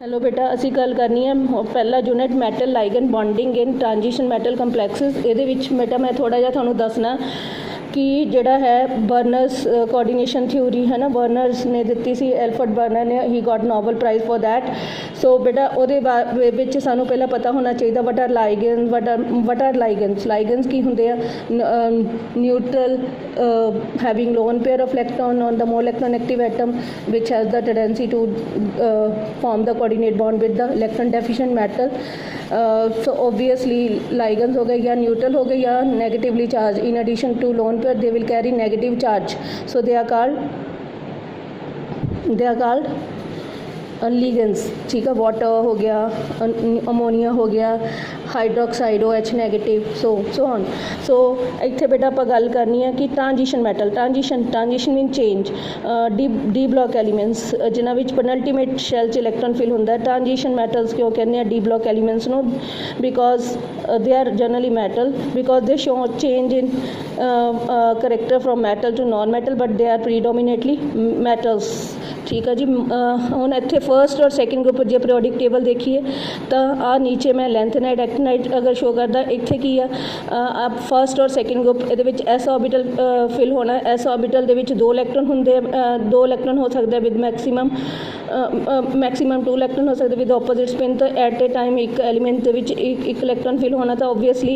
Hello बेटा, ਅਸੀਂ ਗੱਲ ਕਰਨੀ ਹੈ ਪਹਿਲਾ ਯੂਨਿਟ ਮੈਟਲ ਲਾਈਗਨ ਬੌਂਡਿੰਗ ਇਨ ਟ੍ਰਾਂਜੀਸ਼ਨ ਮੈਟਲ ਕੰਪਲੈਕਸਿਸ। ਇਹਦੇ ਵਿੱਚ ਬੇਟਾ ਮੈਂ ਥੋੜਾ ਜਿਹਾ ਤੁਹਾਨੂੰ ਦੱਸਣਾ ਕਿ ਜਿਹੜਾ ਹੈ ਬਰਨਰਸ ਕੋਆਰਡੀਨੇਸ਼ਨ ਥਿਊਰੀ ਹੈ ਨਾ, ਬਰਨਰਸ ਨੇ ਦਿੱਤੀ ਸੀ, ਐਲਫਰਡ ਬਰਨਰ ਨੇ, he got Nobel prize for that. So ਬੇਟਾ ਉਹਦੇ ਵਿੱਚ ਸਾਨੂੰ ਪਹਿਲਾਂ ਪਤਾ ਹੋਣਾ ਚਾਹੀਦਾ ਵਟ ਆਰ ਲਾਈਗਨਸ। ਲਾਈਗਨਸ ਕੀ ਹੁੰਦੇ ਆ? Neutral having lone pair of electron on the more electron active atom which has the tendency to form the coordinate bond with the electron deficient metal. So obviously ligands हो गए या neutral हो गए या negatively charged, in addition to lone pair they will carry negative charge, so they are called ligands. ठीक है, water हो गया, अमोनीया हो गया, hydroxide OH negative, so on. So इत्थे बेटा आप गल करनी है कि transition metal, transition mean change, d block elements जिन्हां विच पेनल्टीमेट शैल च इलैक्ट्रॉन फिल होंदा है। ट्रांजिशन मैटल्स क्यों कहने डी ब्लॉक एलीमेंट्स नूं? Because they are generally metal, because they show change in character from metal to non metal, but they are predominantly metals. ठीक है जी। हुण इत्थे फर्स्ट और सैकेंड ग्रुप जे पीरियोडिक टेबल देखिए तो आ नीचे मैं लेंथेनाइट एक्टिनाइट अगर शो करदा, इत्थे की है आप फर्स्ट और सैकेंड ग्रुप इहदे विच एस ऑर्बिटल फिल होना। एस ऑर्बिटल दे विच 2 इलैक्ट्रॉन हुंदे, 2 इलैक्ट्रॉन हो सकदा विद मैक्सिमम 2 इलैक्ट्रॉन हो सकते विद ऑपोजिट स्पिन। तो एट ए टाइम एक एलीमेंट दे विच एक इलैक्ट्रॉन फिल होना। तो ओबवियसली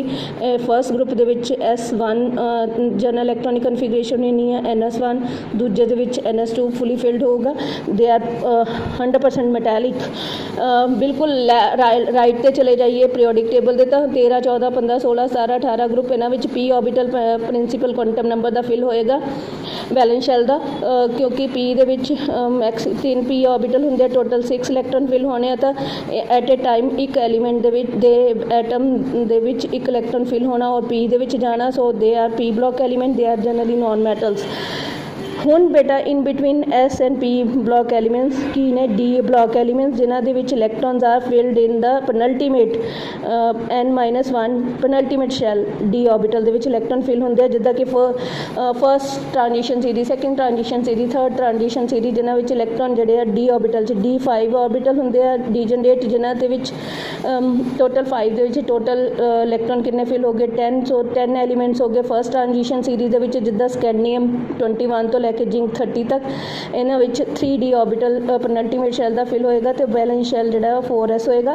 फर्स्ट ग्रुप दे विच S1 जनरल इलैक्ट्रॉनिक कन्फिगरेशन नहीं है, NS1, दूजे दे विच NS2 फुली फिल्ड होगा। They are 100% metallic. बिल्कुल राइट ते चले जाइए पीरियोडिक टेबल दे, तो 13, 14, 15, 16, 17, 18 ग्रुप इन्हां विच P orbital principal quantum number दा फिल होएगा वैलेंस शैल दा, क्योंकि P दे विच 3 P ऑर्बिटल होंदे, टोटल 6 इलैक्ट्रॉन फिल होने आ। तो एट ए टाइम एक एलीमेंट दे विच दे एटम दे विच एक इलैक्ट्रॉन फिल होना और P दे विच जाना। So they are P block element, they are generally non metals. हुण बेटा in between S and P block elements की ने D ब्लॉक एलीमेंट्स जिन्हां दे विच electrons are filled in the penultimate N-1 penultimate shell D orbital दे विच electron fill होंदे, जिद्दां कि first transition series, second transition series, third transition series, जिन्हां विच इलैक्ट्रॉन जिहड़े आ D ऑर्बिटल च D5 ऑर्बिटल होंदे आ, D-जनरेट जिन्हां दे विच टोटल 5 दे विच टोटल इलैक्ट्रॉन कितने फिल हो गए? 10। सो 10 एलीमेंट्स हो गए फर्स्ट ट्रांजिशन सीरीज दे विच, जिद्दां स्कैंडियम 21 तो लैके जिंक 30 तक। इन्हां विच 3D ऑर्बिटल पेनल्टीमेट शैल दा फिल होएगा, तो वैलेंस शैल जिहड़ा 4s होएगा,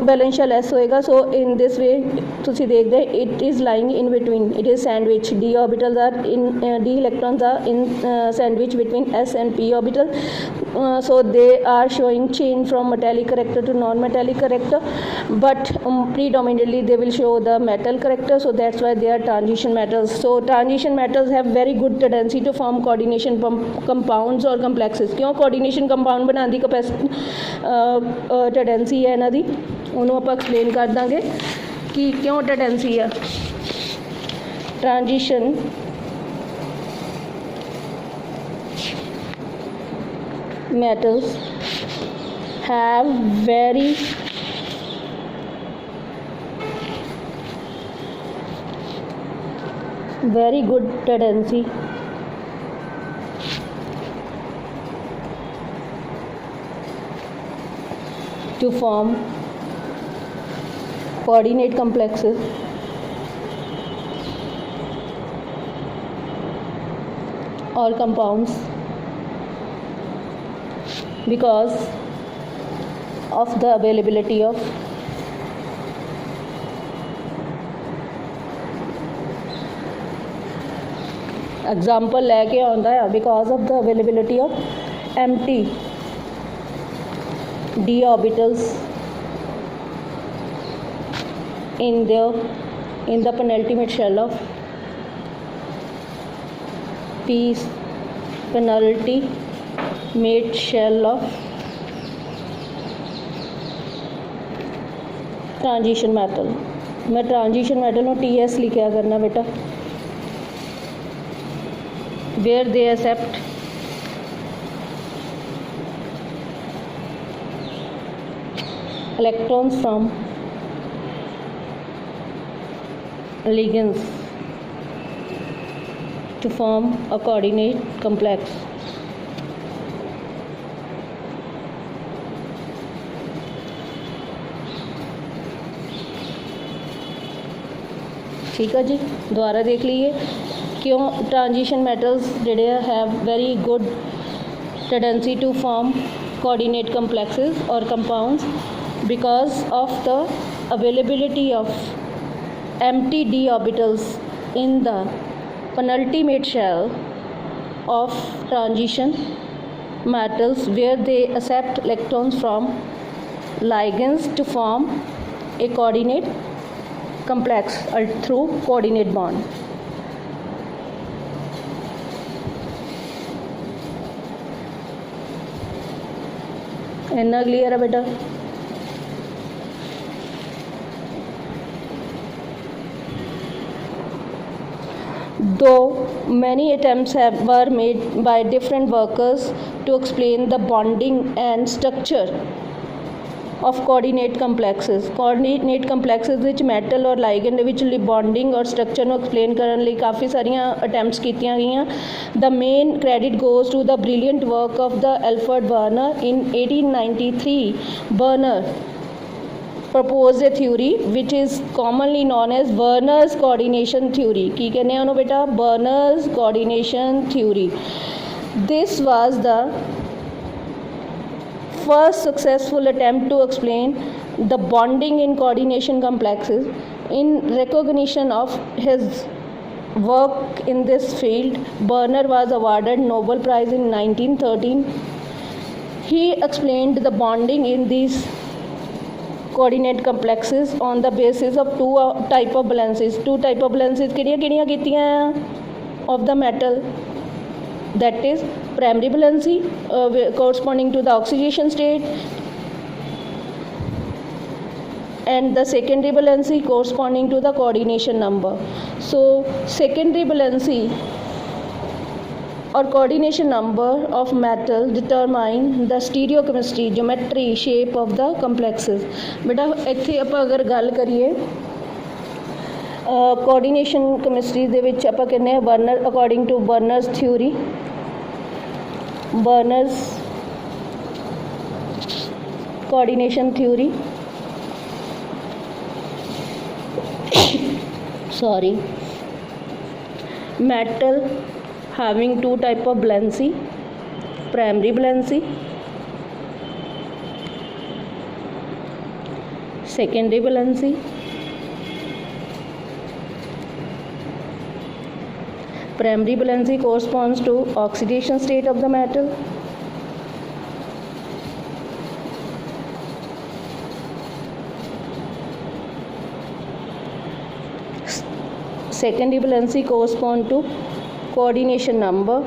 वैलेंस शैल S होएगा। सो इन दिस वे तुसीं देखदे it is lying in between, it is sandwich, D orbitals are in D electrons are in sandwich between S and P orbital. So they are showing change from metallic character to non-metallic character, but predominantly they will show the metal character, so that's why they are transition metals. So transition metals have very good tendency to form coordination compounds or complexes। क्यों coordination compound बनाने की tendency है इन्हां दी, उन्होंने आप explain कर देंगे कि क्यों tendency है। transition metals have very good tendency to form coordinate complexes or compounds because of the availability of example लैके आंदा है, because of the availability of empty D orbitals in the penultimate shell of P's penultimate shell of transition metal. मैं transition metal में TS लिखा करना बेटा, where they accept electrons from ligands to form a coordinate complex. ठीक है जी, दोबारा देख लीजिए क्यों ट्रांजिशन मेटल्स जिहड़े have very good tendency to form coordinate complexes or compounds because of the availability of empty d orbitals in the penultimate shell of transition metals where they accept electrons from ligands to form a coordinate complex through coordinate bond. इतना clear है बेटा? Though many attempts were made by different workers to explain the bonding and structure of coordinate complexes ਵਿੱਚ metal ਔਰ ਲਾਈਗੈਂਡ ਦੇ ਵਿਚਲੀ bonding ਔਰ structure ਨੂੰ explain ਕਰਨ ਲਈ ਕਾਫੀ ਸਾਰੀਆਂ ਅਟੈਂਪਟਸ ਕੀਤੀਆਂ ਗਈਆਂ। The main credit goes to the brilliant work of the Alfred Werner in 1893। Werner proposed a theory which is commonly known as Werner's coordination theory। ਕੀ ਕਹਿੰਦੇ ਆ ਉਹਨੂੰ ਬੇਟਾ? Werner's coordination theory। This was the first successful attempt to explain the bonding in coordination complexes. In recognition of his work in this field, Werner was awarded Nobel Prize in 1913। He explained the bonding in these coordinate complexes on the basis of two type of balances ਕਿਹੜੀਆਂ ਕੀਤੀਆਂ of the metal, that is primary valency corresponding to the oxidation state and the secondary valency corresponding to the coordination number। So secondary valency or coordination number of metal determine the stereochemistry, geometry, shape of the complexes। बेटा ਇੱਥੇ ਆਪਾਂ अगर ਗੱਲ करिए coordination chemistry ਦੇ ਵਿੱਚ ਆਪਾਂ ਕਹਿੰਦੇ ਆ Werner according to Werner's theory, Werner's coordination theory sorry, metal having two type of valency, primary valency, secondary valency। Primary valency corresponds to oxidation state of the metal, secondary valency corresponds to coordination number,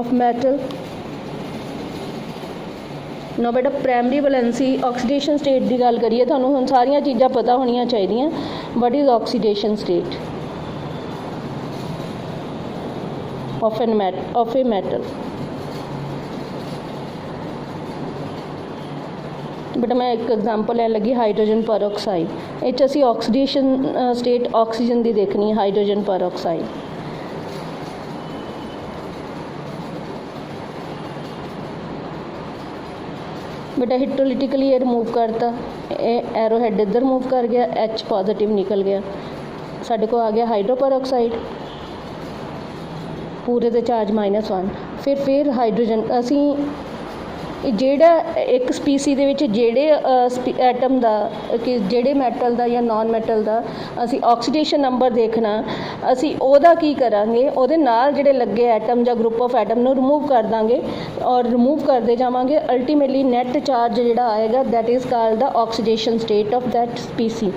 of metal। ਨਾ बेटा primary valency oxidation state की गल करिए तो हम सारिया चीज़ां पता होनिया चाहिए। What is oxidation state of A metal? बेटा मैं एक एग्जाम्पल लैन लगी हाइड्रोजन परऑक्साइड। इस असी ऑक्सीडेशन स्टेट ऑक्सीजन की देखनी है, हाइड्रोजन परऑक्साइड। बेटा हिस्टोलिटिकली ये रिमूव करता, एरो हैड इधर मूव कर गया, H पॉजिटिव निकल गया, साढ़े को आ गया हाइड्रो परऑक्साइड पूरे दे चार्ज -1। फिर हाइड्रोजन असी ਜਿਹੜਾ एक स्पीसी ਦੇ ਵਿੱਚ ਜਿਹੜੇ ਐਟਮ ਦਾ ਕਿ ਜਿਹੜੇ ਮੈਟਲ ਦਾ ਜਾਂ ਨॉन ਮੈਟਲ ਦਾ ਅਸੀਂ ਆਕਸੀਡੇਸ਼ਨ ਨੰਬਰ ਦੇਖਣਾ, ਅਸੀਂ ਉਹਦਾ ਕੀ ਕਰਾਂਗੇ, ਉਹਦੇ ਨਾਲ ਜਿਹੜੇ ਲੱਗੇ ਐਟਮ ਜਾਂ ਗਰੁੱਪ ਆਫ ਐਟਮ ਨੂੰ ਰਿਮੂਵ ਕਰ ਦਾਂਗੇ ਔਰ ਰਿਮੂਵ ਕਰਦੇ ਜਾਵਾਂਗੇ। ਅਲਟੀਮੇਟਲੀ ਨੈਟ ਚਾਰਜ ਜਿਹੜਾ ਆਏਗਾ that is called the oxidation state of that species.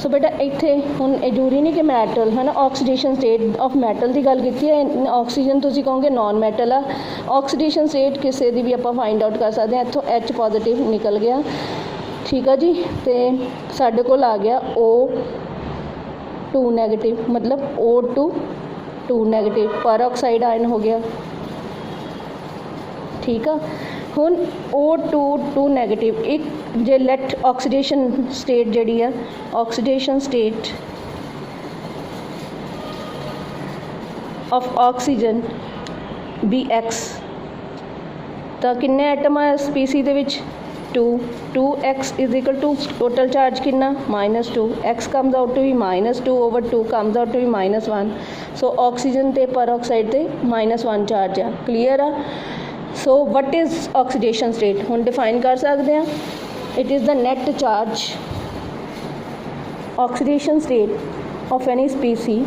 So बेटा इत्थे हुण जरूरी नहीं कि मैटल है ना ऑक्सीडेशन स्टेट ऑफ मैटल की गल की है, ऑक्सीजन तुसीं कहोगे नॉन मैटल आ, ऑक्सीडेशन स्टेट किसी की भी आप फाइंड आउट कर सकते हैं। इत्थों H पॉजिटिव निकल गया, ठीक है जी। तो साढ़े कोल आ गया O2 नैगेटिव, मतलब O2 नैगेटिव परऑक्साइड आयन हो गया, ठीक है। हुण O2 नैगेटिव एक जे लेट ऑक्सीडेशन स्टेट जिहड़ी है oxidation state of oxygen BX, तो किन्ने एटम है स्पीसी दे विच 2x is equal to total charge कितना -2, x comes out to be -2/2 comes out to be -1, so oxygen ते peroxide ते -1 चार्ज है। क्लीयर आ? So what is oxidation state हम define कर सकते हैं, it is the net charge oxidation state of any species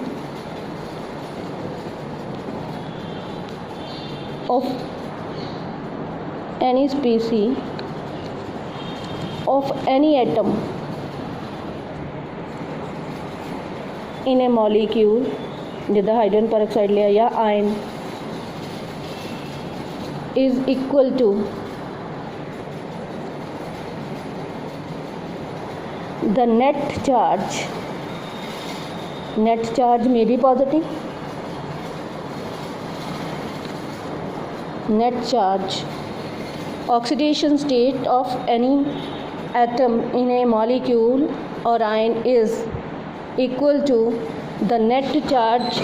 of any atom in a molecule जिदा hydrogen peroxide लिया या ion is equal to the net charge may be positive, net charge oxidation state of any atom in a molecule or ion is equal to the net charge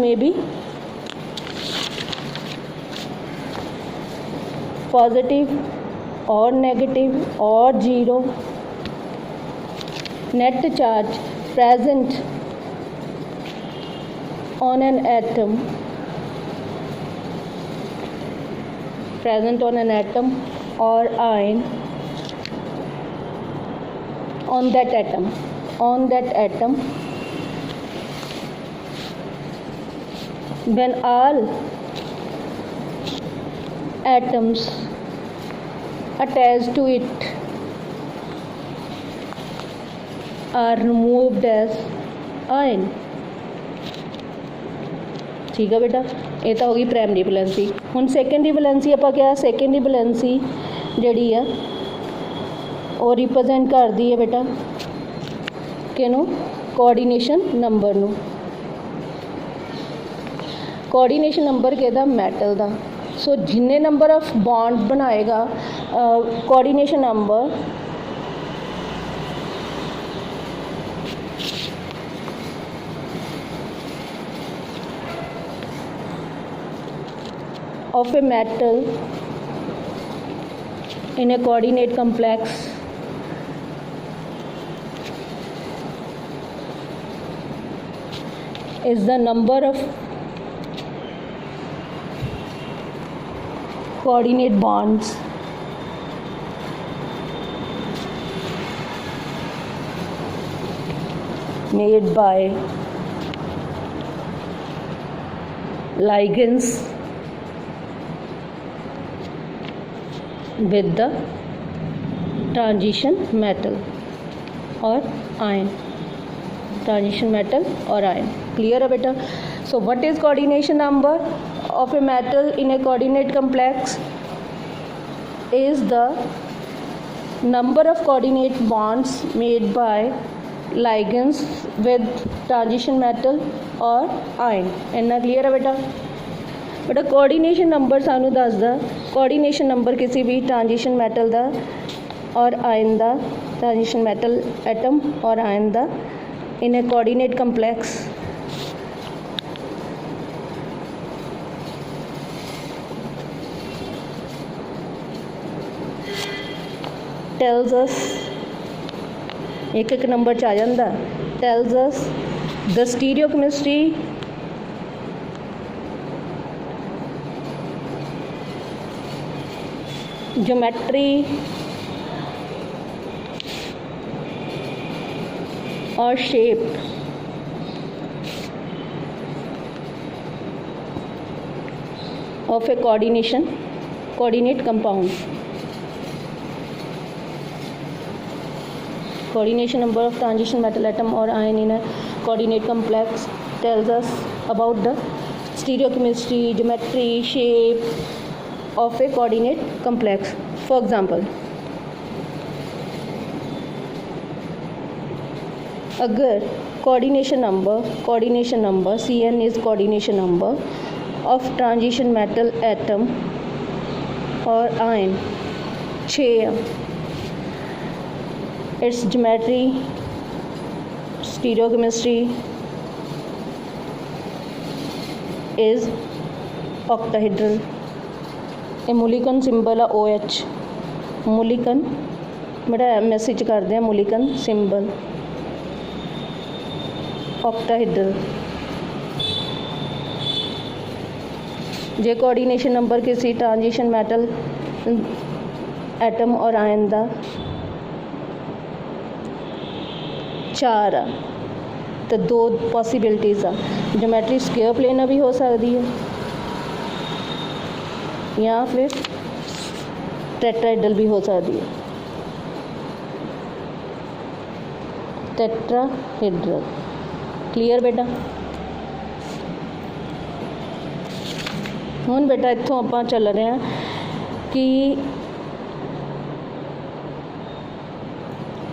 may be positive or negative or zero. Net charge present on an atom or ion on that atom when all atoms attached to it are removed as ion। ठीक है बेटा, ये तो होगी primary valency. हुण secondary valency आपां क्या, secondary valency जिहड़ी है वो रिप्रजेंट करदी है बेटा किहनूं, कोआर्डीनेशन नंबर नूं। कोआर्डीनेशन नंबर किहदा, मैटल दा। सो जिन्ने नंबर ऑफ बॉन्ड बनाएगा coordination number of a metal in a coordinate complex is the number of coordinate bonds made by ligands with the transition metal or ion, clear है बेटा। so what is coordination number of a metal in a coordinate complex is the number of coordinate bonds made by ligands with transition metal or ion। इन्ना clear है बेटा। बेटा coordination number सानू दसदा, coordination number किसी भी transition metal दा और आयन दा, ट्रांजिशन मैटल एटम और आयन दा इन a coordinate complex tells us, एक नंबर च आ जांदा, tells us the stereochemistry geometry or shape of a coordinate compound। coordination number of transition metal atom or ion in a coordinate complex tells us about the stereochemistry, geometry, shape of a coordinate complex। for example, अगर coordination number Cn is coordination number of transition metal atom or ion 6, its geometry, stereochemistry is octahedral. ਇਹ ਮੁਲਿਕਨ symbol ਆ OH, ਮੁਲਿਕਨ ਬੜਾ message ਕਰਦੇ ਆ ਮੁਲਿਕਨ symbol octahedral। जे coordination number किसी transition metal atom और ion का 4 आ तो 2 पॉसिबिलिटीज़ आ, ज्योमेट्री स्क्वायर प्लेन भी हो सकती है या फिर टेट्राहेड्रल भी हो सकती है। टेट्राहेड्रल क्लीयर बेटा। ਹੁਣ ਬੇਟਾ ਇੱਥੋਂ ਆਪਾਂ ਚੱਲ ਰਹੇ ਹਾਂ ਕਿ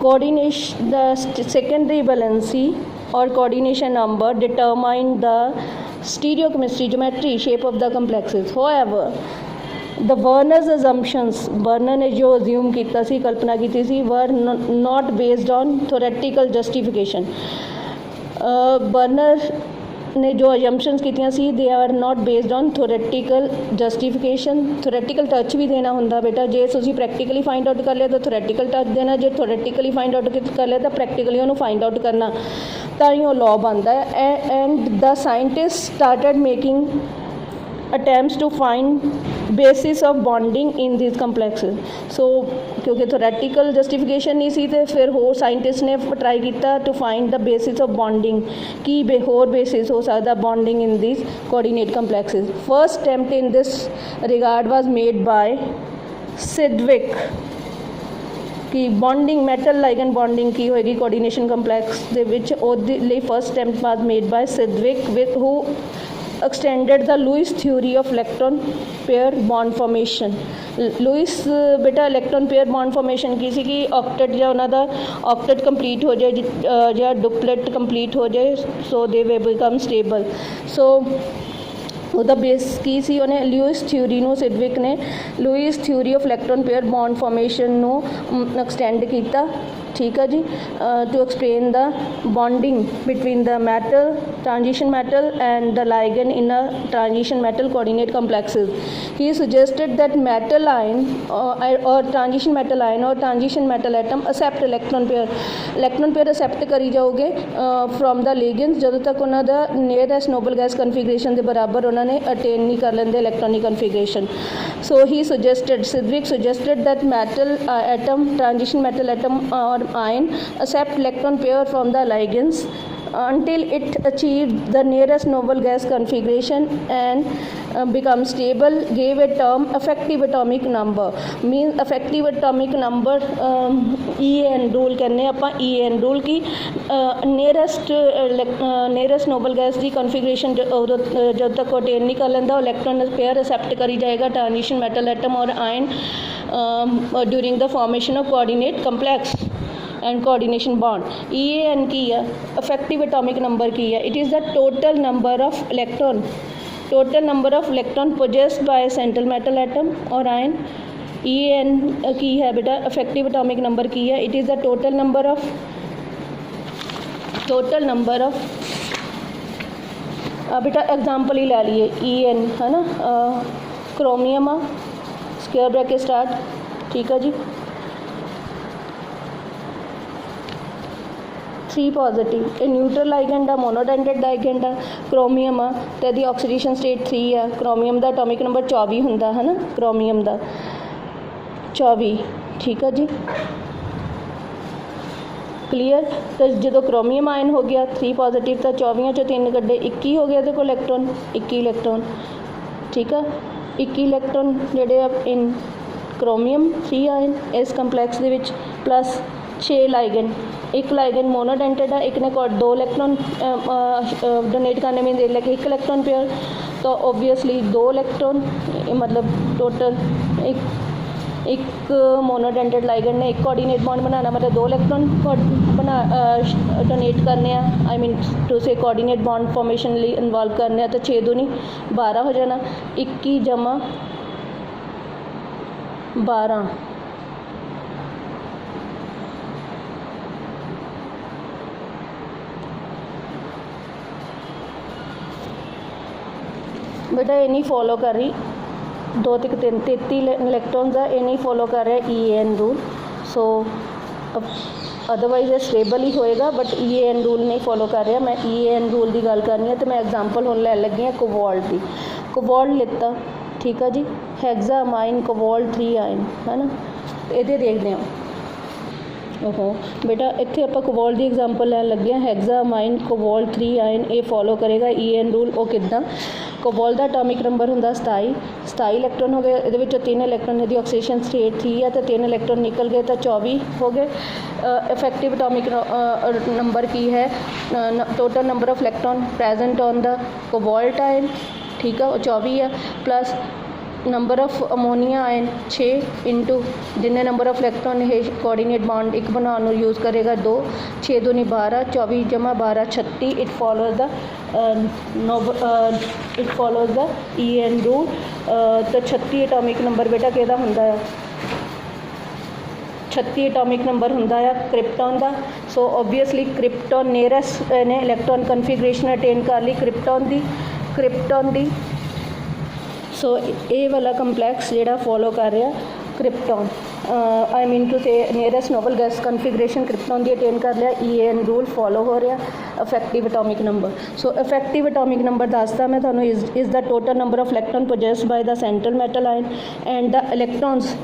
ਕੋਆਰਡੀਨੇਸ਼ਨ ਦਾ ਸੈਕੰਡਰੀ ਵੈਲੈਂਸੀ और coordination number determine the stereochemistry geometry shape of the complexes। however the Werner's assumptions, Werner ने जो assume किया सी कल्पना की सी were not based on theoretical justification। Werner ने जो assumptions कीतियां सी they are not based on theoretical justification। theoretical touch भी देना हुंदा बेटा, जे तुसीं practically find out कर लिया तो theoretical touch देना, जे theoretically find out कर लिया तो practically उन्होंने find out करना, ਤਾਂ ਹੀ ਉਹ law ਬਣਦਾ ਹੈ। and the scientists started making attempts to find basis of bonding in these complexes। so क्योंकि theoretical justification नहीं सी तो फिर होर साइंटिस्ट ने ट्राई किया to find the basis of bonding की होर basis हो सकता bonding in these coordinate complexes। first attempt in this regard was made by Sidgwick कि बॉन्डिंग मैटल लाइगन बॉन्डिंग की होएगी कोऑर्डिनेशन कंपलैक्स दे विच ओहदे लई first attempt was made by Sidgwick with who extended the Lewis theory of electron pair bond formation. Lewis बेटा electron pair bond formation की सी कि ऑक्टेट जो उन्हों का ऑक्टेट कंप्लीट हो जाए या डुपलेट कंप्लीट हो जाए सो दे वे बिकम स्टेबल। सो ਉਹਦਾ ਬੇਸ ਕੀ ਸੀ, ਉਹਨੇ ਲੂਇਸ ਥਿਊਰੀ ਨੂੰ ਸਿਡਵਿਕ ਨੇ Lewis theory of electron pair bond formation ਨੂੰ ਐਕਸਟੈਂਡ ਕੀਤਾ। ਠੀਕ ਹੈ ਜੀ, to explain the bonding between the metal transition metal and the ligand in a transition metal coordinate complexes। he suggested that metal ion or transition metal ion or transition metal atom accept electron pair accept करी जाओगे from the ligands ਜਦੋਂ तक ਉਹਨਾਂ ਦਾ nearest noble gas configuration ਦੇ ਬਰਾਬਰ ਉਹਨਾਂ ਨੇ attain ਨਹੀਂ ਕਰ ਲੈਂਦੇ electronic configuration। so he suggested Sidgwick suggested that metal atom transition metal atom or ion accept electron pair from the ligands until it achieved the nearest noble gas configuration and become stable, gave a term effective atomic number। means effective atomic number EN rule कहने ਆਪਾਂ EN rule की nearest noble gas की configuration जब तक attain नहीं कर लेंदा electron pair accept करी जाएगा transition metal atom और ion during the formation of coordinate complex and coordination bond। EAN की है effective atomic number की है, it is the total number of electron possessed by a central metal atom or ion। EAN की है बेटा effective atomic number की है, it is the total number of बेटा एग्जाम्पल ही ले लिए EN है ना, क्रोमियम स्क्वायर ब्रैकेट स्टार्ट। ठीक है जी, 3 पॉजिटिव ये न्यूट्रल लाइगेंड आ मोनोडेंटेड लाइगेंड आ क्रोमियम आ तो यदि ऑक्सीडेशन स्टेट 3 आ क्रोमियम का एटॉमिक नंबर 24 होंदा है ना, क्रोमियम का 24। ठीक है जी, क्लीयर। तो जो क्रोमियम आयन हो गया 3 पॉजिटिव तो 24 चो 3 कड्डे 21 हो गया देखो इलैक्ट्रॉन 21 इलैक्ट्रॉन। ठीक है, 21 इलैक्ट्रॉन जोड़े इन क्रोमियम 3 आयन इस कंपलैक्स दे विच प्लस 6 लाइगेंड, एक लाइगेंड मोनोडेंटेड है, एक ने 2 इलैक्ट्रॉन डोनेट करने में दे लेके 1 इलैक्ट्रॉन पेयर तो ऑब्वियसली 2 इलैक्ट्रॉन मतलब टोटल एक मोनोडेंटेड लाइगेंड ने एक कोऑर्डिनेट बॉन्ड बनाना मतलब 2 इलैक्ट्रॉन बना डोनेट करने आई मीन टू से कोऑर्डिनेट बॉन्ड फॉर्मेशन लिए इन्वॉल्व करने तो 6 दूनी 12 हो जाना, 21 जमा 12। बेटा ये नहीं फॉलो कर रही 2 ਤੇ 33 इलेक्ट्रॉन्स ਆ, ਇਹ नहीं फॉलो कर रहा EAN रूल। सो अदरवाइज ये स्टेबल ही होएगा, बट EAN रूल नहीं फॉलो कर रहा। मैं EAN रूल की गल करनी है, तो मैं एग्जांपल हुण लैन लगी हाँ कोबाल्ट की। कोबाल्ट लिता, ठीक है जी, हेक्सामाइन कोबाल्ट 3 आयन है ना, ये देखते हैं। ओहो बेटा इत्थे आपां कोबाल्ट की एग्जांपल लैन लगे हाँ, हेक्सामाइन कोबाल्ट 3 आयन ये फॉलो करेगा EAN रूल। वो किद्दां, कोबाल्ट का एटॉमिक नंबर हुंदा 27 इलैक्ट्रॉन हो गए, ये 3 इलैक्ट्रॉन यदि ऑक्सीडेशन स्टेट 3 है तो 3 इलैक्ट्रॉन निकल गए तो 24 हो गए। इफेक्टिव एटॉमिक नंबर की है, total number of electron present on the cobalt ion, ठीक है, वो 24 है, plus number of ammonia ion 6 into जिन्ने नंबर ऑफ इलैक्ट्रॉन है कोऑर्डिनेट बॉन्ड एक बनाने यूज़ करेगा 2, 6 दूनी 12, 24 जमा 12 36। It follows the EAN rule. तो 36 एटॉमिक नंबर बेटा किहदा हुंदा है, 36 एटॉमिक नंबर हुंदा है क्रिप्टॉन का। सो ओबवियसली क्रिप्टॉन नेयरेस्ट ने इलैक्ट्रॉन कन्फिगरेशन अटेन कर ली क्रिप्टॉन दी। सो ये वाला कंपलैक्स जिहड़ा फॉलो कर रहा krypton, I mean to say nearest noble gas configuration krypton की अटेन कर लिया, EAN रूल फॉलो हो रहा। Effective atomic number, so effective atomic number दसदा मैं थानू is the total number of electron possessed by the central metal ion and the electrons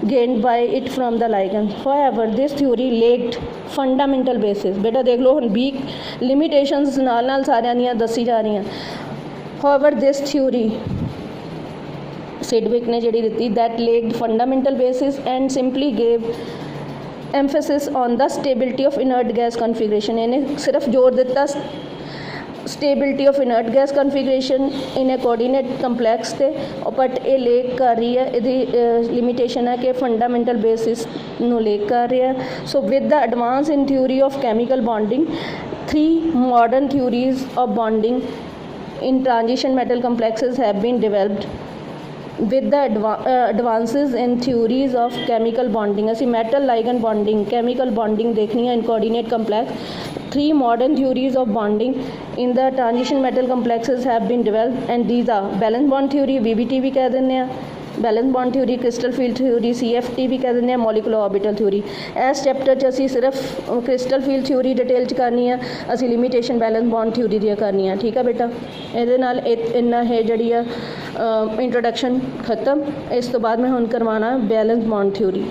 gained by it from the ligand. However, this theory lacked fundamental basis। बेटा देख लो हुण week limitations नाल सारियां दियां दसी जा रही हैं। However, this theory सिडविक ने जिहड़ी दित्ती that lacked fundamental basis and simply gave emphasis on the stability of inert gas configuration. इन्हें सिर्फ जोर दिता stability of inert gas configuration in a coordinate complex से, बट ये लेक कर रही है, यदि लिमिटेशन है कि फंडामेंटल बेसिस नू लेक कर रही है। So with the advance in theory of chemical bonding, 3 modern theories of bonding in transition metal complexes have been developed with the advances in theories of chemical bonding। असी metal ligand bonding, chemical bonding देखनी है in coordinate complex। 3 modern theories of bonding in the transition metal complexes have been developed and these are valence bond theory, VBT भी कह देने हैं, valence bond theory, crystal field theory, CFT भी कह देंगे, molecular orbital theory. इस chapter च असी सिर्फ क्रिस्टल फील्ड थ्योरी डिटेल च करनी है, असी लिमिटेशन बैलेंस बॉन्ड थ्योरी दी करनी है, ठीक है बेटा। ये नाल इन्ना है जी इंट्रोडक्शन खत्म। इस तो बाद मैं हुण करवाना बैलेंस बॉन्ड थ्योरी।